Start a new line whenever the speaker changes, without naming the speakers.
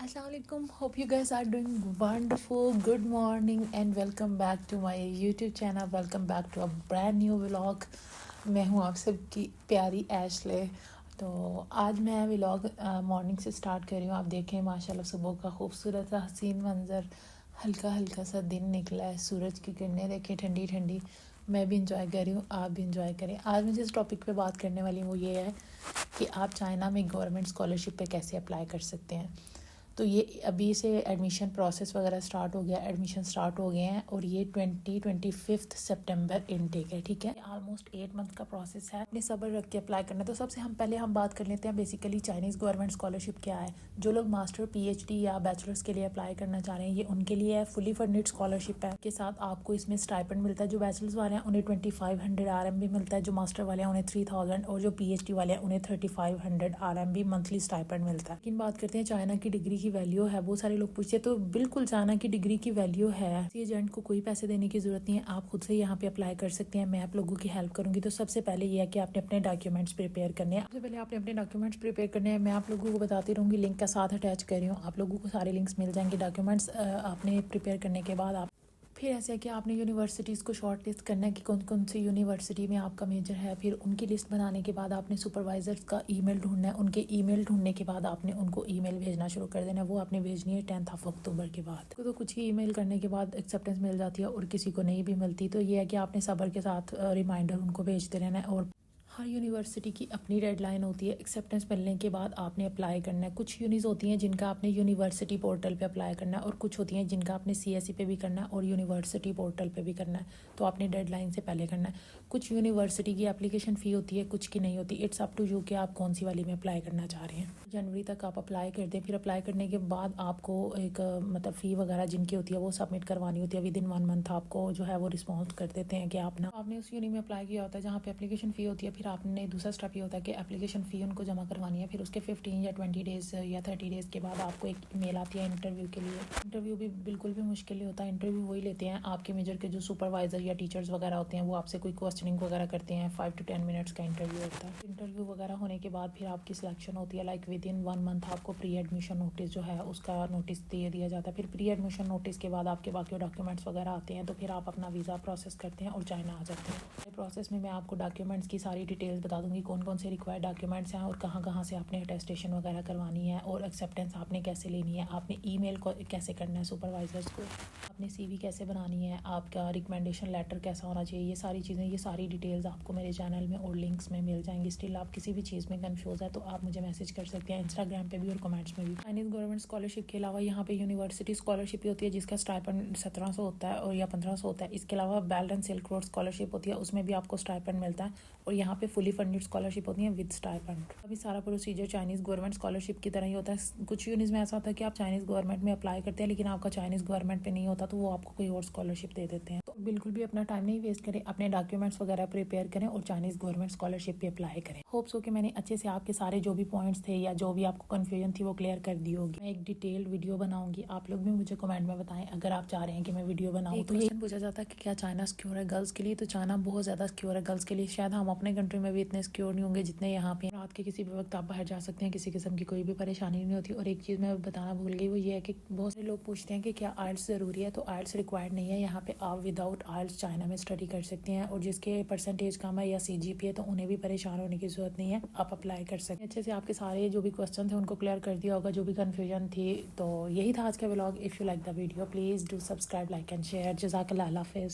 Assalamualaikum. Hope you guys are doing wonderful. Good morning and welcome back to my YouTube channel. Welcome back to a brand new vlog. मैं हूँ आप सबकी प्यारी Ashley. तो आज मैं व्लॉग मॉर्निंग से स्टार्ट कर रही हूँ। आप देखें माशाल्लाह सुबह का खूबसूरत सा हसीन मंज़र, हल्का हल्का सा दिन निकला है, सूरज की किरणें देखें ठंडी ठंडी। मैं भी इंजॉय कर रही हूँ, आप भी इंजॉय करें। आज मैं जिस टॉपिक पे बात करने वाली हूँ वो ये है कि आप चाइना में गवर्नमेंट स्कॉलरशिप पे कैसे अप्लाई कर सकते हैं। तो ये अभी से एडमिशन प्रोसेस वगैरह स्टार्ट हो गया, एडमिशन स्टार्ट हो गए हैं और ये 25 सितंबर इनटेक है। ठीक है, ऑलमोस्ट 8 मंथ का प्रोसेस है। अपने सब्र रख के अप्लाई करना। तो सबसे हम बात कर लेते हैं बेसिकली चाइनीज़ गवर्नमेंट स्कॉलरशिप क्या है। जो लोग मास्टर पीएचडी या बैचलर्स के लिए अप्लाई करना चाह रहे हैं ये उनके लिए है। फुली फंडेड स्कॉलरशिप है। के साथ आपको इसमें स्टाइपेंड मिलता है। जो बैचलर्स वाले हैं उन्हें 2500 RM भी मिलता है। जो मास्टर वाले हैं उन्हें 3000 और जो पीएचडी वाले हैं उन्हें 3500 RM भी मंथली स्टाइपेंड मिलता है। लेकिन बात करते हैं चाइना की डिग्री की वैल्यू है। बहुत सारे लोग पूछते हैं, तो बिल्कुल चाइना की डिग्री की वैल्यू है। एजेंट को कोई पैसे देने की जरूरत नहीं है, आप खुद से यहाँ पे अप्लाई कर सकते हैं। मैं आप लोगों की हेल्प करूंगी। तो सबसे पहले ये है कि आपने अपने डॉक्यूमेंट्स प्रिपेयर करने हैं। सबसे पहले आपने अपने डॉक्यूमेंट्स प्रिपेयर करने हैं। मैं आप लोगों को बताती रहूँगी, लिंक का साथ अटैच कर रही हूँ। आप लोगों को सारे लिंक्स मिल जाएंगे। डॉक्यूमेंट्स आपने प्रिपेयर करने के बाद आप फिर ऐसे है कि आपने यूनिवर्सिटीज़ को शॉर्ट लिस्ट करना है कि कौन कौन सी यूनिवर्सिटी में आपका मेजर है। फिर उनकी लिस्ट बनाने के बाद आपने सुपरवाइजर्स का ईमेल ढूंढना है। उनके ईमेल ढूंढने के बाद आपने उनको ईमेल भेजना शुरू कर देना है। वो आपने भेजनी है 10 अक्टूबर के बाद। तो कुछ ही ईमेल करने के बाद एक्सेप्टेंस मिल जाती है और किसी को नहीं भी मिलती। तो ये है कि आपने सब्र के साथ रिमाइंडर उनको भेजते रहना है। और हर यूनिवर्सिटी की अपनी डेडलाइन होती है। एक्सेप्टेंस मिलने के बाद आपने अप्लाई करना है। कुछ यूनिस होती हैं जिनका आपने यूनिवर्सिटी पोर्टल पे अप्लाई करना है और कुछ होती हैं जिनका आपने सीएससी पे भी करना है और यूनिवर्सिटी पोर्टल पे भी करना है। तो आपने डेडलाइन से पहले करना है। कुछ यूनिवर्सिटी की एप्लीकेशन फ़ी होती है, कुछ की नहीं होती। इट्स अप टू यू कि आप कौन सी वाली में अप्लाई करना चाह रहे हैं। जनवरी तक आप अप्लाई कर दें। फिर अप्लाई करने के बाद आपको एक मतलब फ़ी वगैरह जिनकी होती है वो सबमिट करवानी होती है। विद इन 1 मंथ आपको जो है वो रिस्पॉन्स कर देते हैं कि आपने उस यूनि में अप्लाई किया होता है जहाँ पे एप्लीकेशन फ़ी होती है। फिर आपने दूसरा स्टेप ये होता है कि एप्लीकेशन फ़ी उनको जमा करवानी है। फिर उसके 15 या 20 डेज़ या 30 डेज़ के बाद आपको एक ईमेल आती है इंटरव्यू के लिए। इंटरव्यू भी बिल्कुल भी मुश्किल नहीं होता। इंटरव्यू वही लेते हैं आपके मेजर के जो सुपरवाइज़र या टीचर्स वगैरह होते हैं। वो आपसे कोई क्वेश्चनिंग वगैरह करते हैं। 5 to 10 मिनट्स का इंटरव्यू होता है। इंटरव्यू वगैरह होने के बाद फिर आपकी सिलेक्शन होती है। लाइक विद इन 1 मंथ आपको प्री एडमिशन नोटिस जो है उसका नोटिस दे दिया जाता है। फिर प्री एडमिशन नोटिस के बाद आपके बाकी डॉक्यूमेंट्स वगैरह आते हैं। तो फिर आप अपना वीज़ा प्रोसेस करते हैं और चाइना आ जाते हैं। प्रोसेस में मैं आपको डॉक्यूमेंट्स की सारी डिटेल्स बता दूंगी, कौन कौन से रिक्वायर्ड डॉक्यूमेंट्स हैं और कहाँ से आपने अटेस्टेशन वगैरह करवानी है और एक्सेप्टेंस आपने कैसे लेनी है। आपने ईमेल को कैसे करना है सुपरवाइजर्स को, आपने सीवी कैसे बनानी है, आपका रिकमेंडेशन लेटर कैसा होना चाहिए। ये सारी चीज़ें, ये सारी डिटेल्स आपको मेरे चैनल में और लिंक्स में मिल जाएंगी। स्टिल आप किसी भी चीज़ में कन्फ्यूज़ है तो आप मुझे मैसेज कर सकते हैं इंस्टाग्राम पे भी और कमेंट्स में भी। चाइनीज़ गवर्नमेंट स्कॉलरशिप के अलावा यहाँ पे यूनिवर्सिटी स्कॉलरशिप भी होती है जिसका स्टाइपेंड 1700 होता है और या 1500 होता है। इसके अलावा belt and silk road scholarship होती है, उसमें भी आपको स्टाइपेंड मिलता है। और यहाँ पे फुली फंडेड स्कॉलरशिप होती है विद स्टाइपेंड। अभी सारा प्रोसीजर चाइनीज़ गवर्नमेंट स्कॉलरशिप की तरह ही होता है। कुछ यूनिस में ऐसा होता है कि आप चाइनीज़ गवर्नमेंट में अप्लाई करते हैं लेकिन आपका चाइनीज़ गवर्नमेंट पे नहीं होता तो वो आपको कोई और स्कॉलरशिप दे देते हैं। तो बिल्कुल भी अपना टाइम नहीं वेस्ट करें, अपने डॉक्यूमेंट्स वगैरह प्रिपेयर करें और चाइनीज़ गवर्नमेंट स्कॉलरशिप पे अप्लाई करें। होप्स हो कि मैंने अच्छे से आपके सारे जो भी पॉइंट्स थे या जो भी आपको कन्फ्यूजन थी वो क्लियर कर दी होगी। मैं एक डिटेल्ड वीडियो बनाऊंगी, आप लोग भी मुझे कमेंट में बताएं अगर आप चाह रहे हैं कि मैं वीडियो बनाऊँ। तो ये पूछा जाता है कि क्या चाइना सिक्योर है गर्ल्स के लिए। तो चाइना बहुत ज़्यादा सिक्योर है गर्ल्स के लिए। शायद हम अपने कंट्री में भी इतने सिक्योर नहीं होंगे जितने यहाँ पे। रात के किसी भी वक्त आप बाहर जा सकते हैं, किसी किस्म की कोई भी परेशानी नहीं होती। और एक चीज़ मैं बताना भूल गई, वो ये है कि बहुत सारे लोग पूछते हैं कि क्या आइल्स ज़रूरी है। तो आइल्स रिक्वायर्ड नहीं है। यहाँ पे आप विदाउट आइल्स चाइना में स्टडी कर सकते हैं और जिसके परसेंटेज कम है या CGPA तो उन्हें भी परेशान होने की ज़रूरत नहीं है, आप अप्लाई कर सकते हैं। अच्छे से आपके सारे जो भी क्वेश्चन थे उनको क्लियर कर दिया होगा, जो भी कन्फ्यूजन थी। तो यही था आज का vlog. If you like the video please do subscribe, like and share. जज़ाकल्लाह, अल्लाह हाफ़िज़।